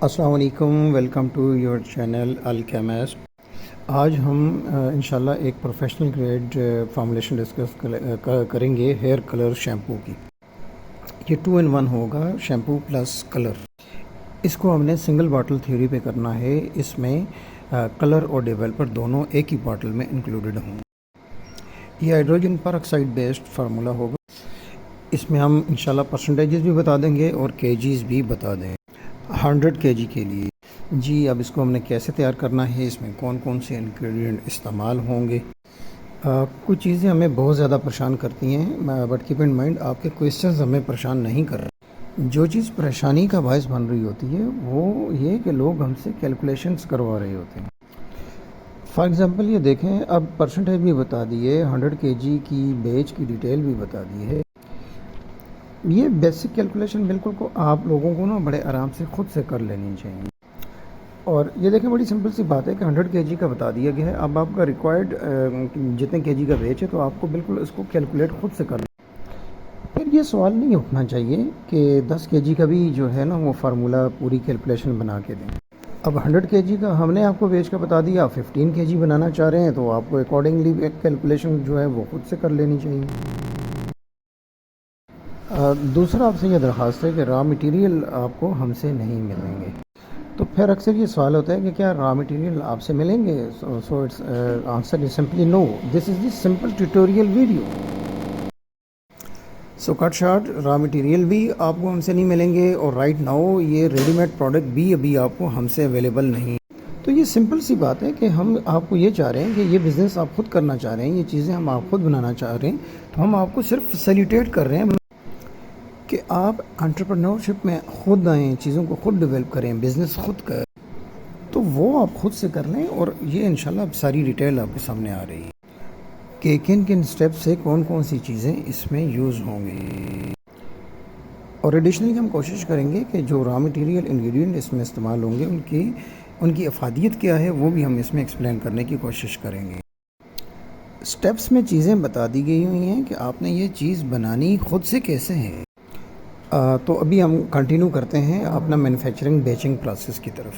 अस्सलाम वालेकुम, welcome to your channel Alchemist. आज हम इंशाल्लाह एक प्रोफेशनल ग्रेड फॉर्मुलेशन डिस्कस करेंगे हेयर कलर शैम्पू की। ये 2 in 1 होगा, शैम्पू प्लस कलर। इसको हमने सिंगल बॉटल थ्योरी पे करना है। इसमें कलर और डेवलपर दोनों एक ही बॉटल में इंक्लूडेड होंगे। ये हाइड्रोजन परऑक्साइड बेस्ड फार्मूला होगा। इसमें हम इंशाल्लाह परसेंटेजेस भी बता देंगे और केजीज भी बता देंगे 100 केजी के लिए। जी, अब इसको हमने कैसे तैयार करना है, इसमें कौन कौन से इंग्रेडिएंट इस्तेमाल होंगे। कुछ चीज़ें हमें बहुत ज़्यादा परेशान करती हैं, बट कीप इन माइंड आपके क्वेश्चंस हमें परेशान नहीं कर रहे। जो चीज़ परेशानी का बायस बन रही होती है वो ये कि लोग हमसे कैलकुलेशंस करवा रहे होते हैं। फॉर एग्ज़ाम्पल ये देखें, अब परसेंटेज भी बता दिए, 100 केजी की बेच की डिटेल भी बता दी है। ये बेसिक कैलकुलेशन बिल्कुल को आप लोगों को ना बड़े आराम से खुद से कर लेनी चाहिए। और ये देखें, बड़ी सिंपल सी बात है कि 100 केजी का बता दिया गया है। अब आपका रिक्वायर्ड जितने केजी का बेच है तो आपको बिल्कुल इसको कैलकुलेट खुद से करना। फिर ये सवाल नहीं उठना चाहिए कि 10 केजी का भी जो है ना वो फार्मूला पूरी कैलकुलेशन बना के दें। अब 100 केजी का हमने आपको बेच का बता दिया, 15 केजी बनाना चाह रहे हैं तो आपको अकॉर्डिंगली एक कैलकुलेशन जो है वो खुद से कर लेनी चाहिए। दूसरा आपसे ये दरख्वास्त है कि रॉ मटेरियल आपको हमसे नहीं मिलेंगे। तो फिर अक्सर ये सवाल होता है कि क्या रॉ मटेरियल आपसे मिलेंगे। So its answer is simply no. This is the simple tutorial video. So cut short, raw material भी आपको हमसे नहीं मिलेंगे और राइट नाउ ये रेडीमेड प्रोडक्ट भी अभी आपको हमसे अवेलेबल नहीं। तो ये सिंपल सी बात है कि हम आपको ये चाह रहे हैं कि ये बिज़नेस आप खुद करना चाह रहे हैं, ये चीज़ें हम आप खुद बनाना चाह रहे हैं, तो हम आपको सिर्फ फैसिलिटेट कर रहे हैं कि आप एंटरप्रेन्योरशिप में खुद आएँ, चीज़ों को खुद डेवलप करें, बिज़नेस खुद करें। तो वो आप खुद से कर लें और ये इंशाल्लाह सारी डिटेल आपके सामने आ रही है कि किन किन स्टेप से कौन कौन सी चीज़ें इसमें यूज़ होंगी। और एडिशनली हम कोशिश करेंगे कि जो रॉ मटेरियल इंग्रेडिएंट इसमें इस्तेमाल होंगे उनकी अफादियत क्या है वो भी हम इसमें एक्सप्लेन करने की कोशिश करेंगे। स्टेप्स में चीज़ें बता दी गई हुई हैं कि आपने ये चीज़ बनानी खुद से कैसे है। तो अभी हम कंटिन्यू करते हैं अपना मैन्युफैक्चरिंग बैचिंग प्रोसेस की तरफ।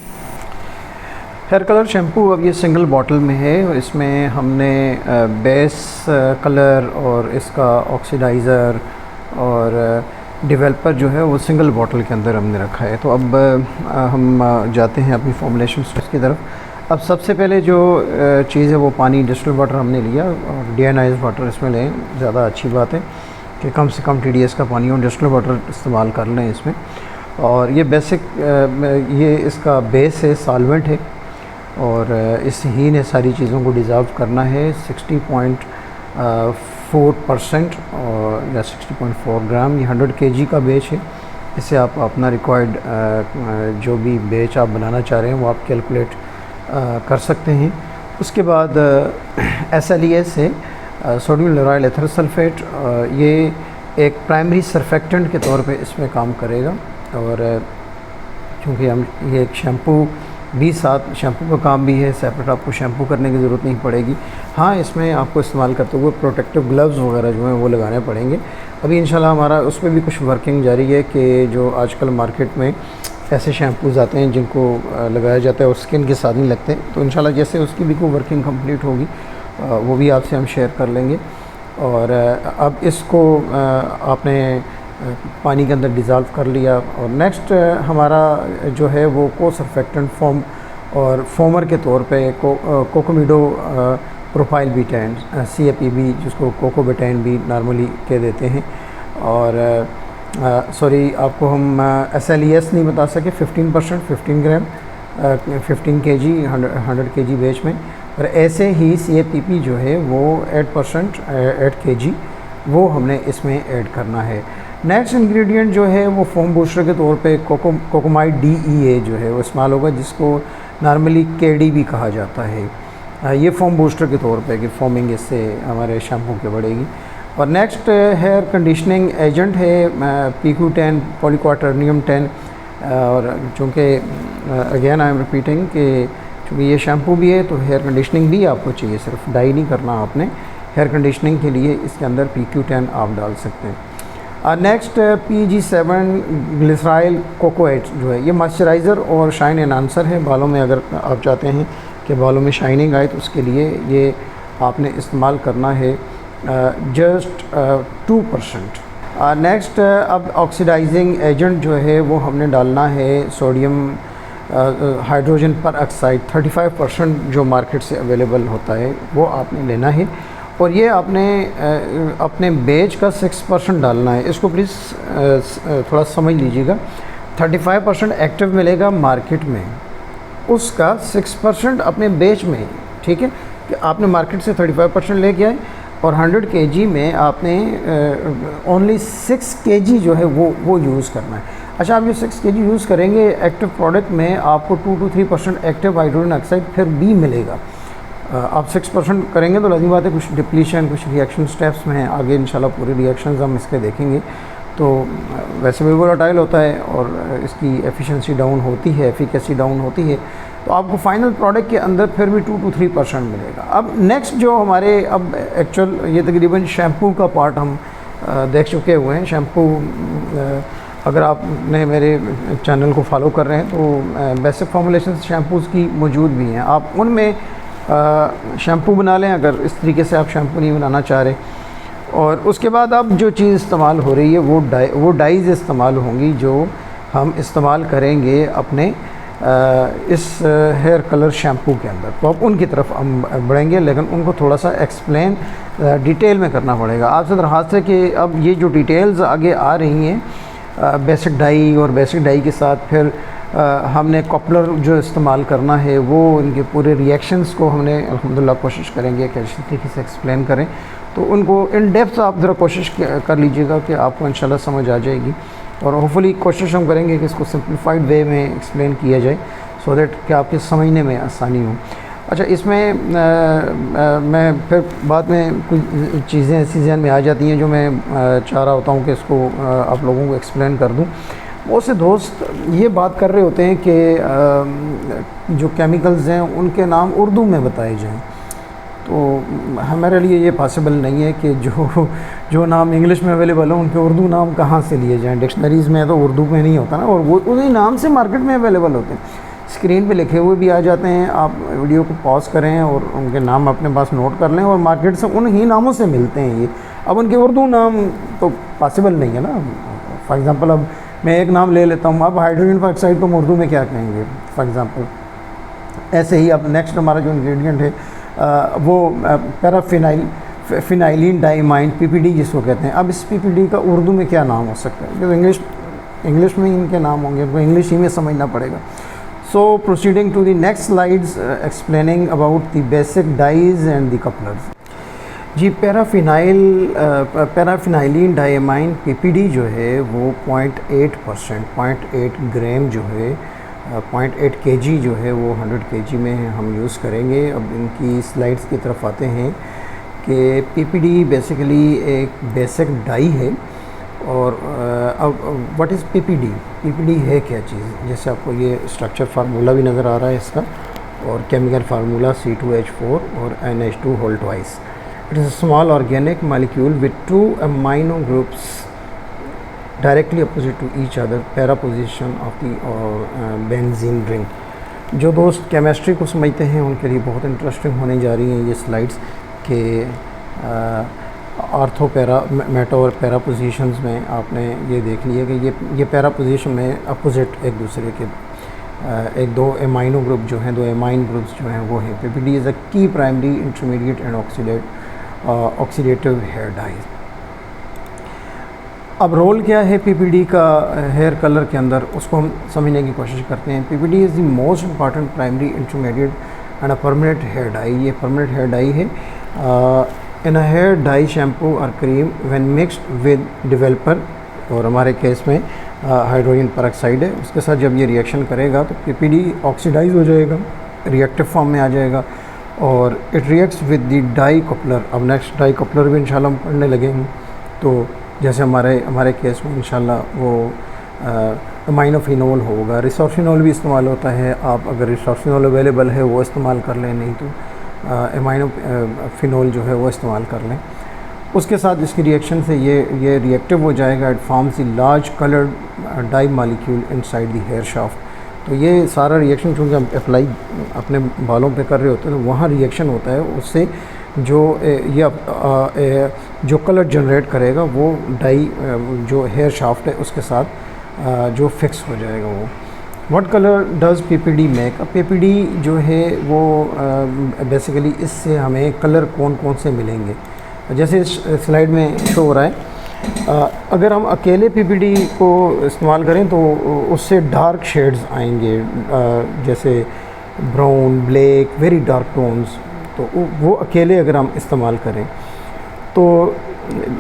हेयर कलर शैम्पू अब ये सिंगल बॉटल में है और इसमें हमने बेस कलर और इसका ऑक्सीडाइज़र और डेवलपर जो है वो सिंगल बॉटल के अंदर हमने रखा है। तो अब हम जाते हैं अपनी फॉर्मुलेशन स्टेप्स की तरफ। अब सबसे पहले जो चीज़ है वो पानी, डिस्टिल वाटर हमने लिया और डीआयोनाइज्ड वाटर इसमें लें, ज़्यादा अच्छी बात है कि कम से कम TDS का पानी और डिस्टिल वाटर इस्तेमाल कर लें इसमें। और ये बेसिक ये इसका बेस है, सॉल्वेंट है और इस ही ने सारी चीज़ों को डिज़ॉल्व करना है। 60.4% और या 60.4 ग्राम, ये 100 केजी का बेच है। इससे आप अपना रिक्वायर्ड जो भी बेच आप बनाना चाह रहे हैं वो आप कैलकुलेट कर सकते हैं। उसके बाद SLES है, सोडियम लोराइल एथर सल्फेट। ये एक प्राइमरी सरफेक्टेंट के तौर पे इसमें काम करेगा और चूँकि हम ये एक शैम्पू भी साथ शैम्पू का काम भी है, सेपरेट आपको शैम्पू करने की ज़रूरत नहीं पड़ेगी। हाँ, इसमें आपको इस्तेमाल करते हुए प्रोटेक्टिव ग्लव्स वगैरह जो हैं वो लगाने पड़ेंगे। अभी इंशाल्लाह हमारा उस पर भी कुछ वर्किंग जारी है कि जो आजकल मार्केट में ऐसे शैम्पूज़ आते हैं जिनको लगाया जाता है और स्किन के साथ नहीं लगते, तो इंशाल्लाह जैसे उसकी भी कोई वर्किंग कंप्लीट होगी वो भी आपसे हम शेयर कर लेंगे। और अब इसको आपने पानी के अंदर डिज़ॉल्व कर लिया और नेक्स्ट हमारा जो है वो को सरफेक्टेंट फॉर्म और फोमर के तौर पे कोकोमिडो प्रोपाइल बीटेन CAPB, जिसको कोकोबेटेन भी नॉर्मली कह देते हैं। और सॉरी, आपको हम SLES नहीं बता सके। 15% 15 ग्राम 15 केजी 100 केजी बेच में। और ऐसे ही CAPP जो है वो 8% 8 केजी वो हमने इसमें ऐड करना है। नेक्स्ट इंग्रेडिएंट जो है वो फोम बूस्टर के तौर पे कोकोमाइड DEA जो है वो इस्तेमाल होगा, जिसको नॉर्मली KD भी कहा जाता है। ये फोम बूस्टर के तौर पे कि फोमिंग इससे हमारे शैम्पू के बढ़ेगी। और नेक्स्ट हेयर कंडीशनिंग एजेंट है PQ10 पॉलीक्वाटर्नियम 10। और चूँकि अगेन आई एम रिपीटिंग कि चूँकि ये शैम्पू भी है तो हेयर कंडीशनिंग भी आपको चाहिए, सिर्फ डाई नहीं करना आपने। हेयर कंडीशनिंग के लिए इसके अंदर PQ10 आप डाल सकते हैं। नेक्स्ट PG7 ग्लिसराइल कोकोएट जो है, ये मॉइस्चराइज़र और शाइन एनहांसर है बालों में। अगर आप चाहते हैं कि बालों में शाइनिंग आए तो उसके लिए ये आपने इस्तेमाल करना है जस्ट 2%। नेक्स्ट अब ऑक्सीडाइजिंग एजेंट जो है वो हमने डालना है सोडियम हाइड्रोजन पर ऑक्साइड 35% जो मार्केट से अवेलेबल होता है वो आपने लेना है, और ये आपने अपने बेच का 6% डालना है। इसको प्लीज़ थोड़ा समझ लीजिएगा। 35% एक्टिव मिलेगा मार्केट में, उसका 6% अपने बेच में, ठीक है, कि आपने मार्केट से 35% लेके आए और 100 kg में आपने ओनली 6 kg जो है वो यूज़ करना है। अच्छा, आप ये 6 kg यूज़ करेंगे, एक्टिव प्रोडक्ट में आपको 2 to 3% एक्टिव हाइड्रोजन ऑक्साइड फिर भी मिलेगा। आप 6% करेंगे तो लाज़मी बात है कुछ डिप्लीशन, कुछ रिएक्शन स्टेप्स में आगे इंशाल्लाह पूरे रिएक्शंस हम इसके देखेंगे। तो वैसे भी वोलेटाइल होता है और इसकी एफिशिएंसी डाउन होती है, एफिकेसी डाउन होती है, तो आपको फाइनल प्रोडक्ट के अंदर फिर भी 2 to 3% मिलेगा। अब नेक्स्ट जो हमारे अब एक्चुअल ये तकरीबन शैम्पू का पार्ट हम देख चुके हुए हैं। शैम्पू अगर आपने मेरे चैनल को फॉलो कर रहे हैं तो बेसिक फॉर्मुलेशन शैम्पूज़ की मौजूद भी हैं, आप उनमें शैम्पू बना लें अगर इस तरीके से आप शैम्पू नहीं बनाना चाह रहे। और उसके बाद अब जो चीज़ इस्तेमाल हो रही है वो डाइज़ इस्तेमाल होंगी जो हम इस्तेमाल करेंगे अपने इस हेयर कलर शैम्पू के अंदर। तो अब उनकी तरफ हम बढ़ेंगे, लेकिन उनको थोड़ा सा एक्सप्लेन डिटेल में करना पड़ेगा आपसे दरख्वास्त है कि अब ये जो डिटेल्स आगे आ रही हैं बेसिक डाई और बेसिक डाई के साथ फिर हमने कॉपलर जो इस्तेमाल करना है वो इनके पूरे रिएक्शंस को हमने अल्हम्दुलिल्लाह कोशिश करेंगे कि अच्छी तरीके से एक्सप्लेन करें। तो उनको इन डेप्थ आप ज़रा कोशिश कर लीजिएगा कि आपको इंशाल्लाह समझ आ जाएगी, और होपफुली कोशिश हम करेंगे कि इसको सिंप्लीफाइड वे में एक्सप्लेन किया जाए सो दैट कि आपके समझने में आसानी हो। अच्छा, इसमें मैं फिर बाद में कुछ चीज़ें ऐसी जहन में आ जाती हैं जो मैं चाह रहा होता हूँ कि इसको आप लोगों को एक्सप्लेन कर दूँ। बहुत से दोस्त ये बात कर रहे होते हैं कि जो केमिकल्स हैं उनके नाम उर्दू में बताए जाएं, तो हमारे लिए ये पॉसिबल नहीं है कि जो नाम इंग्लिश में अवेलेबल हो उनके उर्दू नाम कहाँ से लिए जाएं। डिक्शनरीज़ में तो उर्दू में नहीं होता ना, और वो उन्हीं नाम से मार्केट में अवेलेबल होते हैं, स्क्रीन पे लिखे हुए भी आ जाते हैं। आप वीडियो को पॉज करें और उनके नाम अपने पास नोट कर लें, और मार्केट से उन ही नामों से मिलते हैं ये। अब उनके उर्दू नाम तो पॉसिबल नहीं है ना। फॉर एग्ज़ाम्पल अब मैं एक नाम ले लेता हूँ, अब हाइड्रोजन पर ऑक्साइड तो हम उर्दू में क्या कहेंगे फॉर एग्ज़ाम्पल। ऐसे ही अब नेक्स्ट हमारा जो इंग्रेडिएंट है वो फिनाइलिन डाइमाइन PPD जिसको कहते हैं। अब इस PPD का उर्दू में क्या नाम हो सकता है, क्योंकि इंग्लिश में इनके नाम होंगे तो इंग्लिश ही में समझना पड़ेगा। So proceeding to the next slides explaining about the basic dyes and the couplers. जी, पैराफिनाइलिन डाइमाइन PPD जो है वो 0.8%, 0.8 ग्राम जो है 0.8 kg जो है वो 100 kg में हम यूज़ करेंगे। अब इनकी स्लाइड्स की तरफ आते हैं कि PPD बेसिकली एक बेसिक डाई है। और अब व्हाट इज़ PPD है क्या चीज़, जैसे आपको ये स्ट्रक्चर फार्मूला भी नज़र आ रहा है इसका, और केमिकल फार्मूला C2H4 और NH2 whole twice. It is a small organic molecule with 2 amino groups directly opposite to each other, para position of the benzene ring. जो दोस्त केमिस्ट्री को समझते हैं उनके लिए बहुत इंटरेस्टिंग होने जा रही हैं ये स्लाइड्स के आर्थो पैरा मेटो और पैरा पोजिशंस में आपने ये देख लिया कि ये पैरा पोजिशन में अपोजिट एक दूसरे के एक दो एमाइनो ग्रुप जो हैं, 2 एमाइन ग्रुप्स जो हैं वो हैं। PPD is a key primary intermediate and oxidative hair dye. अब रोल क्या है PPD का हेयर कलर के अंदर, उसको हम समझने की कोशिश करते हैं। PPD is the most important primary intermediate and a permanent hair dye. ये परमानेंट हेयर डाई है in a hair dye shampoo और cream when mixed with developer, और हमारे केस में हाइड्रोजन परऑक्साइड है। उसके साथ जब ये रिएक्शन करेगा तो PPD ऑक्सीडाइज हो जाएगा, रिएक्टिव फॉर्म में आ जाएगा, और it reacts with the dye coupler. अब नेक्स्ट डाई कपलर भी इंशाल्लाह हम पढ़ने लगेंगे। तो जैसे हमारे केस में इंशाल्लाह वो अमाइनोफिनोल होगा, रिसोर्फिनोल भी इस्तेमाल होता है। आप अगर रिसोर्फिनोल अवेलेबल है वो इस्तेमाल कर लें, नहीं तो अमाइनोफिनोल जो है वो इस्तेमाल कर लें। उसके साथ इसकी रिएक्शन से ये रिएक्टिव हो जाएगा। It forms a large coloured dye molecule inside the hair shaft. तो ये सारा रिएक्शन चूँकि हम अप्लाई अपने बालों पे कर रहे होते हैं तो वहाँ रिएक्शन होता है, उससे जो जो कलर जनरेट करेगा वो डाई जो हेयर शाफ्ट है उसके साथ जो फिक्स हो जाएगा वो। What colour does PPD make? PPD जो है वो बेसिकली इससे हमें कलर कौन कौन से मिलेंगे, जैसे इस स्लाइड में शो हो रहा है। अगर हम अकेले PPD को इस्तेमाल करें तो उससे डार्क शेड्स आएंगे, जैसे brown, black, very dark tones. तो वो अकेले अगर हम इस्तेमाल करें तो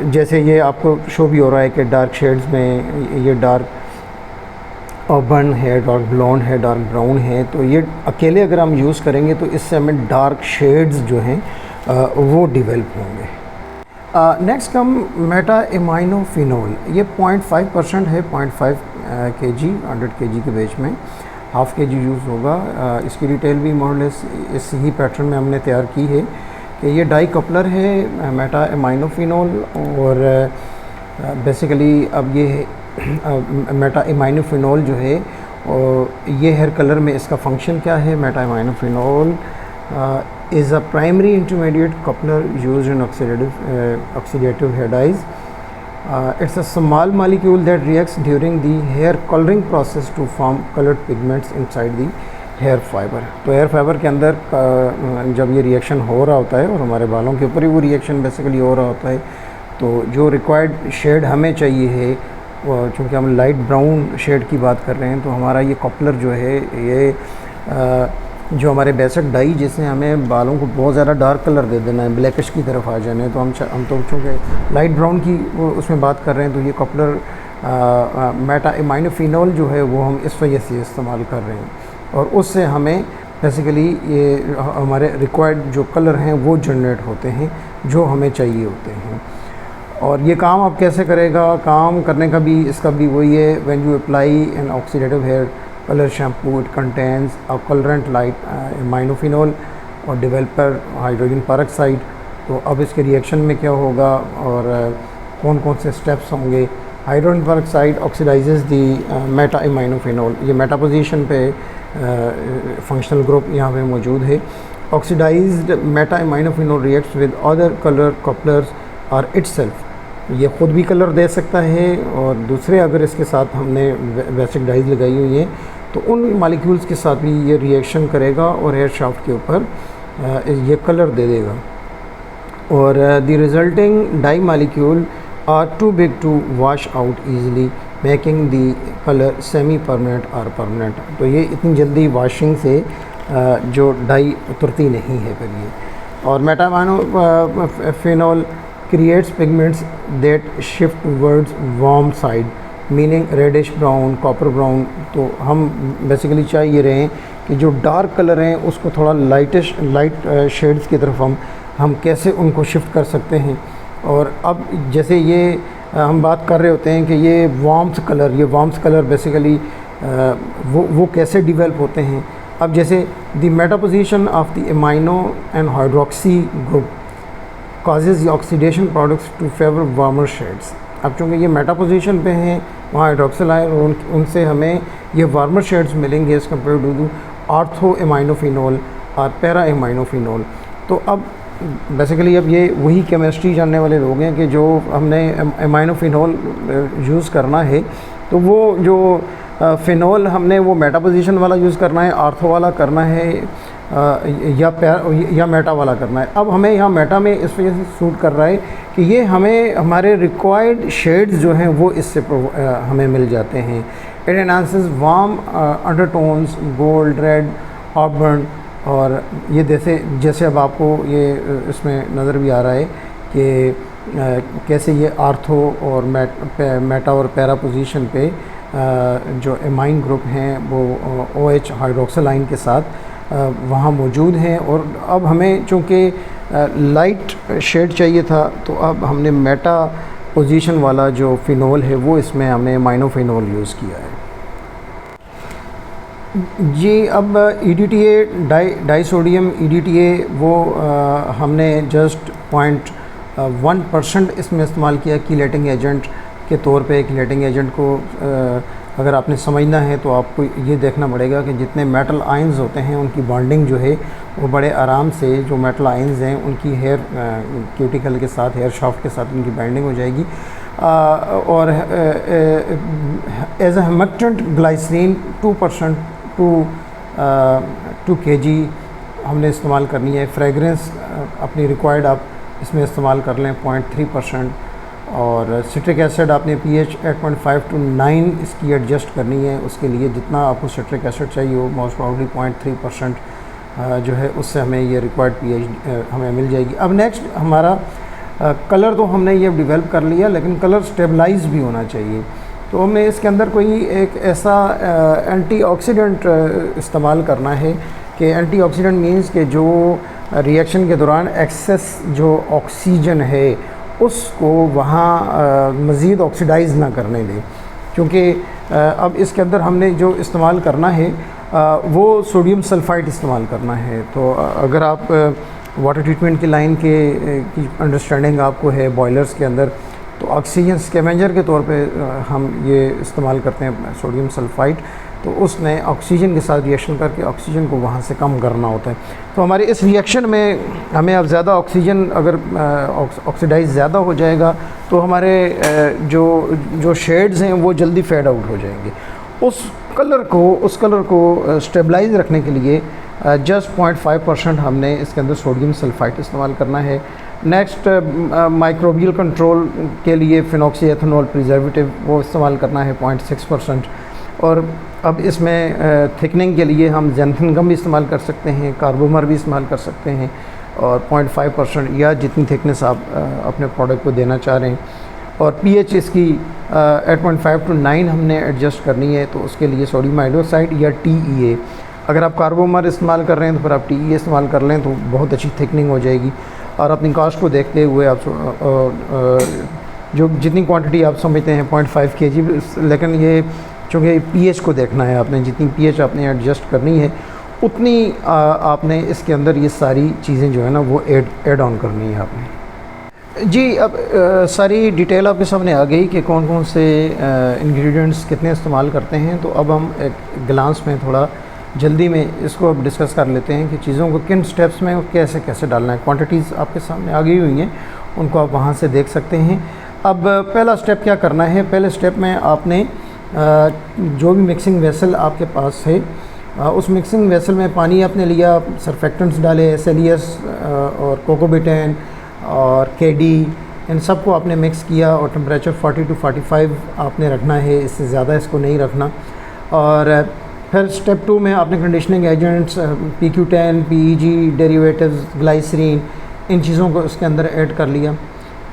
जैसे ये आपको शो भी हो रहा है कि डार्क शेड्स में ये डार्क ऑबर्न है, डार्क ब्लॉन्ड है, डार्क ब्राउन है। तो ये अकेले अगर हम यूज़ करेंगे तो इससे हमें डार्क शेड्स जो हैं वो डेवलप होंगे। Next come meta aminophenol. ये 0.5% है, 0.5 kg 100 kg के बैच में ½ kg यूज़ होगा। इसकी डिटेल भी मोरलेस इस ही पैटर्न में हमने तैयार की है कि ये डाई कपलर है मेटा एमाइनोफिनोल। और बेसिकली अब ये मेटा एमाइनोफिनोल जो है ये हेयर कलर में इसका फंक्शन क्या है? Meta aminophenol is a primary intermediate coupler used in oxidative hair dyes. It's a small molecule that reacts during the hair coloring process to form colored pigments inside the hair fiber. तो hair fibre के अंदर जब ये reaction हो रहा होता है और हमारे बालों के ऊपर ही वो रिएक्शन बेसिकली हो रहा होता है, तो जो रिक्वायर्ड शेड हमें चाहिए है, चूँकि हम लाइट ब्राउन शेड की बात कर रहे हैं, तो हमारा ये कपलर जो है ये जो हमारे बेसिक डाई जिसने हमें बालों को बहुत ज़्यादा डार्क कलर दे देना है, ब्लैकिश की तरफ आ जाना है, तो हम तो चूँकि लाइट ब्राउन की उसमें बात कर रहे हैं, तो ये कपलर मेटा एमाइनोफिनोल जो है वो हम इस वजह से इस्तेमाल कर रहे हैं। और उससे हमें बेसिकली ये हमारे रिक्वायर्ड जो कलर हैं वो जनरेट होते हैं जो हमें चाहिए होते हैं। और ये काम आप कैसे करेगा? काम करने का भी इसका भी वही है, when you apply an oxidative hair color shampoo, it contains a colorant like aminophenol और डेवलपर हाइड्रोजन पेरोक्साइड। तो अब इसके रिएक्शन में क्या होगा और कौन कौन से स्टेप्स होंगे? Hydrogen peroxide oxidises the meta aminophenol. ये मेटा पोजीशन पे फंक्शनल ग्रुप यहाँ पे मौजूद है। Oxidised meta aminophenol reacts with other colour couplers और इटसेल्फ। ये ख़ुद भी कलर दे सकता है और दूसरे अगर इसके साथ हमने बेसिक डाइज लगाई हुई है तो उन मॉलिक्यूल्स के साथ भी ये रिएक्शन करेगा और हेयर शाफ्ट के ऊपर ये कलर दे देगा। और the resulting dye molecule are too big to wash out easily making the colour semi permanent और परमानेंट। तो ये इतनी जल्दी वॉशिंग से जो डाई उतरती नहीं है फिर ये। और Meta एमाइनोफिनोल creates pigments that shift towards warm side, meaning reddish brown, copper brown। तो हम बेसिकली चाह ये रहे हैं कि जो डार्क कलर हैं उसको थोड़ा लाइट शेड्स की तरफ हम कैसे उनको शिफ्ट कर सकते हैं। और अब जैसे ये हम बात कर रहे होते हैं कि ये वार्म्स कलर बेसिकली वो कैसे डिवेल्प होते हैं। अब जैसे the Meta position of the amino and hydroxy group causes the oxidation products to favor warmer shades। अब चूँकि ये मेटा पोजीशन पे हैं, वहाँ हाइड्रोक्सिल आए और उनसे हमें ये वार्मर शेड्स मिलेंगे एज़ कम्पेयर टू आर्थो एमाइनोफिनोल और पैरा एमाइनोफिनोल। तो अब बेसिकली अब ये वही केमिस्ट्री जानने वाले लोग हैं कि जो हमने एमाइनोफिनोल यूज़ करना है तो वो जो फिनोल हमने वो मेटा पोजीशन वाला यूज़ करना है, आर्थो वाला करना है या मेटा वाला करना है। अब हमें यहाँ मेटा में इस वजह से सूट कर रहा है कि ये हमें हमारे रिक्वायर्ड शेड्स जो हैं वो इससे हमें मिल जाते हैं। It enhances warm undertones, gold, red, Auburn. और ये जैसे अब आपको ये इसमें नज़र भी आ रहा है कि कैसे ये आर्थो और मेटा और पैरा पोजीशन पे जो एमाइन ग्रुप हैं वो OH हाइड्रोक्सिलाइन के साथ वहाँ मौजूद हैं। और अब हमें चूँकि लाइट शेड चाहिए था तो अब हमने मेटा पोजीशन वाला जो फिनोल है वो इसमें हमने एमाइनोफिनोल यूज़ किया है। जी अब EDTA डाई सोडियम EDTA वो हमने जस्ट 1% इसमें इस्तेमाल किया कीलेटिंग एजेंट के तौर पे। कीलेटिंग एजेंट को अगर आपने समझना है तो आपको ये देखना पड़ेगा कि जितने मेटल आयंस होते हैं उनकी बॉन्डिंग जो है वो बड़े आराम से, जो मेटल आयंस हैं उनकी हेयर क्यूटिकल के साथ, हेयर शाफ्ट के साथ उनकी बाइंडिंग हो जाएगी। और as a humectant glycerine 2% to kg हमने इस्तेमाल करनी है। फ्रेगरेंस अपनी रिक्वायर्ड आप इसमें इस्तेमाल कर लें 0.3%। और सिट्रिक एसिड आपने pH 8.5 to 9 इसकी एडजस्ट करनी है। उसके लिए जितना आपको सिट्रिक एसिड चाहिए वो मोस्ट प्रॉब्ली 0.3% जो है उससे हमें ये रिक्वायर्ड pH हमें मिल जाएगी। अब नेक्स्ट हमारा कलर तो हमने ये डेवलप कर लिया, लेकिन कलर स्टेबलाइज भी होना चाहिए। तो हमें इसके अंदर कोई एक ऐसा एंटीऑक्सीडेंट इस्तेमाल करना है कि एंटीऑक्सीडेंट मींस कि जो रिएक्शन के दौरान एक्सेस जो ऑक्सीजन है उसको वहाँ मज़ीद ऑक्सीडाइज़ ना करने दें। क्योंकि अब इसके अंदर हमने जो इस्तेमाल करना है वो सोडियम सल्फ़ाइड इस्तेमाल करना है। तो अगर आप वाटर ट्रीटमेंट की लाइन की अंडरस्टैंडिंग आपको है बॉयलर्स के अंदर, तो ऑक्सीजन स्कैवेंजर के तौर पे हम ये इस्तेमाल करते हैं सोडियम सल्फ़ाइड। तो उसने ऑक्सीजन के साथ रिएक्शन करके ऑक्सीजन को वहाँ से कम करना होता है। तो हमारे इस रिएक्शन में हमें अब ज़्यादा ऑक्सीजन अगर ऑक्सीडाइज ज़्यादा हो जाएगा तो हमारे जो शेड्स हैं वो जल्दी फेड आउट हो जाएंगे। उस कलर को स्टेबलाइज रखने के लिए जस्ट 0.5% हमने इसके अंदर सोडियम सल्फ़ाइड इस्तेमाल करना है। नेक्स्ट माइक्रोबियल कंट्रोल के लिए फिनॉक्सी एथेनॉल प्रिजर्वेटिव वो इस्तेमाल करना है 0.6%। और अब इसमें थिकनिंग के लिए हम ज़ैंथन गम भी इस्तेमाल कर सकते हैं, कार्बोमर भी इस्तेमाल कर सकते हैं, और 0.5% या जितनी थिकनेस आप अपने प्रोडक्ट को देना चाह रहे हैं। और pH इसकी 8.5 to 9 हमने एडजस्ट करनी है। तो उसके लिए सोडियम हाइड्रोक्साइड या TEA, अगर आप कार्बोमर इस्तेमाल कर रहे हैं तो फिर आप TEA इस्तेमाल कर लें तो बहुत अच्छी थिकनिंग हो जाएगी। और अपनी कास्ट को देखते हुए आप जो जितनी क्वांटिटी आप समझते हैं 0.5 kg, लेकिन ये चूँकि pH को देखना है आपने, जितनी pH आपने एडजस्ट करनी है उतनी आपने इसके अंदर ये सारी चीज़ें जो है ना वो ऐड ऑन करनी है आपने। जी, अब सारी डिटेल आपके सामने आ गई कि कौन कौन से इंग्रेडिएंट्स कितने इस्तेमाल करते हैं। तो अब हम एक ग्लांस में थोड़ा जल्दी में इसको अब डिस्कस कर लेते हैं कि चीज़ों को किन स्टेप्स में कैसे कैसे डालना है। क्वांटिटीज़ आपके सामने आ गई हुई हैं, उनको आप वहाँ से देख सकते हैं। अब पहला स्टेप क्या करना है, पहले स्टेप में आपने जो भी मिक्सिंग वेसल आपके पास है उस मिक्सिंग वेसल में पानी आपने लिया, सरफेक्टेंट्स डाले, SLES और कोकोबिटेन और KD, इन सब को आपने मिक्स किया और टेम्परेचर 40 to 45 आपने रखना है, इससे ज़्यादा इसको नहीं रखना। और फिर स्टेप 2 में आपने conditioning agents PQ10, PEG, derivatives, glycerine, इन चीज़ों को इसके अंदर ऐड कर लिया।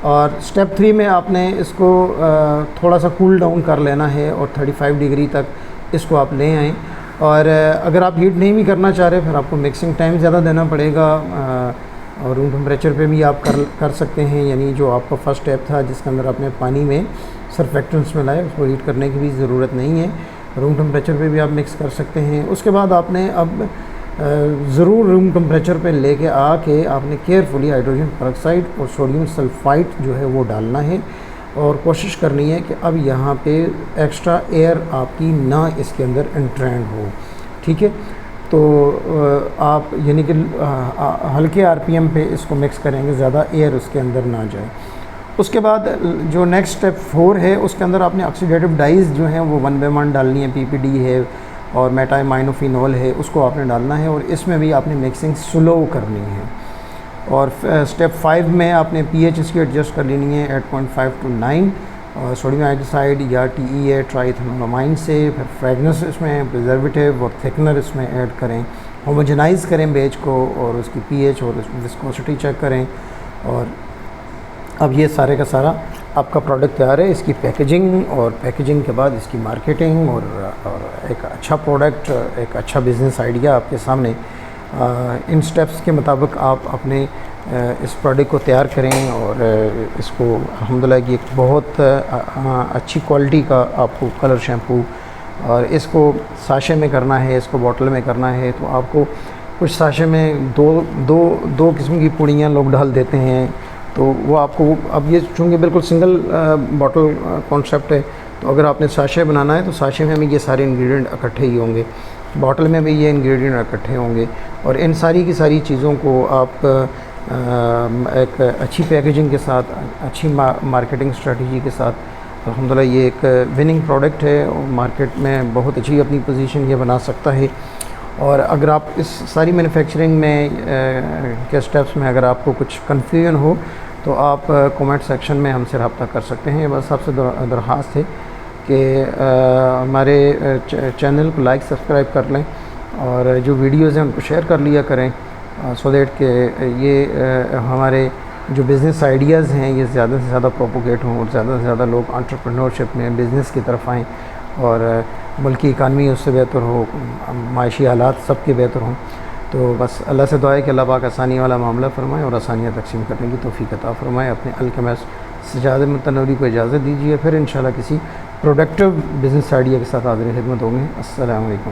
और स्टेप 3 में आपने इसको थोड़ा सा कूल डाउन कर लेना है और 35 डिग्री तक इसको आप ले आएँ। और अगर आप हीट नहीं भी करना चाह रहे फिर आपको मिक्सिंग टाइम ज़्यादा देना पड़ेगा और रूम टेम्परेचर पे भी आप कर सकते हैं। यानी जो आपका फर्स्ट स्टेप था जिसके अंदर आपने पानी में सरफेक्टेंट्स मिलाए, उसको हीट करने की भी ज़रूरत नहीं है, रूम टेम्परेचर पे भी आप मिक्स कर सकते हैं। उसके बाद आपने अब ज़रूर रूम टेम्परेचर पे लेके आके आपने केयरफुली हाइड्रोजन पेरोक्साइड और सोडियम सल्फ़ाइड जो है वो डालना है और कोशिश करनी है कि अब यहाँ पे एक्स्ट्रा एयर आपकी ना इसके अंदर एंट्रेंड हो। ठीक है, तो आप यानी कि हल्के RPM पे इसको मिक्स करेंगे, ज़्यादा एयर उसके अंदर ना जाए। उसके बाद जो नेक्स्ट स्टेप 4 है उसके अंदर आपने ऑक्सीडेटिव डाइज़ जो हैं वो 1/1 डालनी है, PPD है और मेटामाइनोफिनॉल है, उसको आपने डालना है और इसमें भी आपने मिक्सिंग स्लो करनी है। और स्टेप 5 में आपने pH इसकी एडजस्ट कर लेनी है 8.5 to 9 और सोडियम हाइड्रोक्साइड या TEA ट्राइथेनोलामाइन से। फिर फ्रेगनेंस इसमें, प्रिजर्वेटिव और थिकनर इसमें ऐड करें, होमोजेनाइज़ करें बेच को और उसकी pH और विस्कोसिटी चेक करें। और अब ये सारे का सारा आपका प्रोडक्ट तैयार है। इसकी पैकेजिंग और पैकेजिंग के बाद इसकी मार्केटिंग और एक अच्छा प्रोडक्ट, एक अच्छा बिज़नेस आइडिया आपके सामने। इन स्टेप्स के मुताबिक आप अपने इस प्रोडक्ट को तैयार करें और इसको अल्हम्दुलिल्लाह की एक बहुत अच्छी क्वालिटी का आपको कलर शैम्पू, और इसको साशे में करना है, इसको बॉटल में करना है तो आपको कुछ साशे में दो किस्म की पुड़ियाँ लोग डाल देते हैं तो वो आपको अब ये चूँकि बिल्कुल सिंगल बॉटल कॉन्सेप्ट है, तो अगर आपने साशे बनाना है तो साशे में भी ये सारे इंग्रेडिएंट इकट्ठे ही होंगे, बॉटल में भी ये इंग्रेडिएंट इकट्ठे होंगे। और इन सारी की सारी चीज़ों को आप एक अच्छी पैकेजिंग के साथ, अच्छी मार्केटिंग स्ट्रेटजी के साथ, अल्हम्दुलिल्लाह ये एक विनिंग प्रोडक्ट है और मार्केट में बहुत अच्छी अपनी पोजीशन ये बना सकता है। और अगर आप इस सारी मैन्युफैक्चरिंग में के स्टेप्स में अगर आपको कुछ कन्फ्यूजन हो तो आप कमेंट सेक्शन में हमसे रब्ता कर सकते हैं। बस आपसे दरख्वास्त है कि हमारे चैनल को लाइक सब्सक्राइब कर लें और जो वीडियोज़ हैं उनको शेयर कर लिया करें, सो दैट कि ये हमारे जो बिज़नेस आइडियाज़ हैं ये ज़्यादा से ज़्यादा प्रोपोगेट हों और ज़्यादा से ज़्यादा लोग एंटरप्रेन्योरशिप में बिज़नेस की तरफ आएँ और मुल्की इकानमी उससे बेहतर हो, माशी हालात सबके बेहतर हों। तो बस अल्लाह से दुआ है कि अल्लाह पाक आसानी वाला मामला फ़रमाए और आसानियाँ तकसीम करने की तौफ़ीक अता फ़रमाए। अपने अल-कमस सजाद मुतनव्वरी को इजाज़त दीजिए, फिर इंशाल्लाह किसी प्रोडक्टिव बिज़नेस आइडिया के साथ हाज़िर खिदमत होंगे। अस्सलामु अलैकुम।